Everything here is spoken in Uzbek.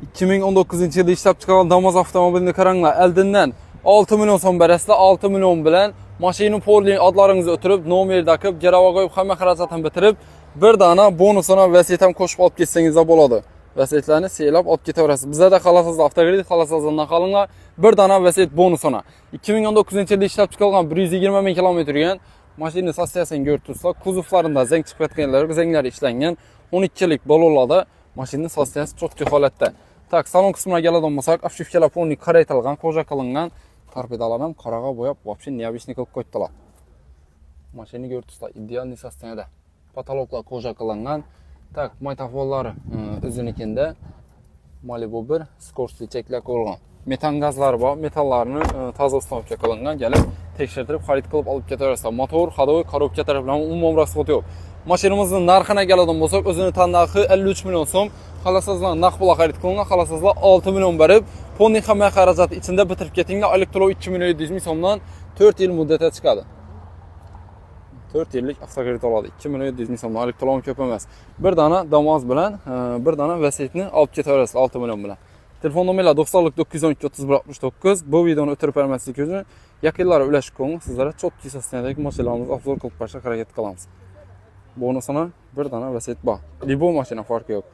2019-yilda ishlab chiqarilgan Damas avtomobilini qaranglar. Oldindan 6 million so'm berasizlar, 6 million bilan mashina polning adlaringizni o'tirib, nomer takib, garava qo'yib, hamma xarajatni bitirib, bir dana bonusini vasiyat ham qo'shib olib ketsangiz bo'ladi. Vasiyatlarni seylab olib ketaverasiz. Bizda qalasizlar, avtokredit qalasizlardan qolinglar, bir dana vasiyat bonusini. 2019-yilda ishlab chiqarilgan 120 ming kilometr yurgan mashina sostatsiyasini ko'rib turibsizlar. Kuzovlarida zang chiqib ketganlar, zanglari ishlangan 12 lik balolarda mashina sostatsiyasi cho'tki holatda. Tak, salon qismiga keladigan bo'lsak, afshifkalar polni qaraytirilgan, qo'ja qilingan, torpedalar ham qaraga bo'yab, вообще необычный qilib qo'ydilar. Mashina ko'rib turibsizlar, ideal sostatsiyada. Patologlar qo'ja qilingan. Tak, maytafollari o'zinikida Malibu 1 Scorsese cheklar qo'yilgan. Metan gazlari bor, metallarni toza ustavka qilingan, kelib tekshirtirib, xarid qilib olib ketaverasizlar. Motor, hadovoy, korobka taraflama umuman rasxoti yo'q. Mashinamizning narxini keladigan bo'lsak, o'zini tan narxi 53 million so'm. Xohlasangizlar naqd pul xarid qilingan, xohlasangizlar 6 million berib, polning hamma xarajati ichida bitirib ketinglar. Elektro 2 million 700 ming so'mdan 4 yil muddatga chiqadi. 4 yillik avtokredit oladi. 2 million 700 ming so'mdan elektron ko'p emas. Bir dana Damas bilan, bir dana vasiyatni olib ketaverasiz 6 million bilan. Telefon nomerlari 90 912 31 69. Bu videoni o'tirib bermaslik uchun yaqinlari ulashib qo'ying. Sizlarga cho'tki sostanadagi mashinalarimizni obzor qilib berishga harakat qilamiz. Bonusini bir dana vasiyat bor. Libo mashina farqi yo'q.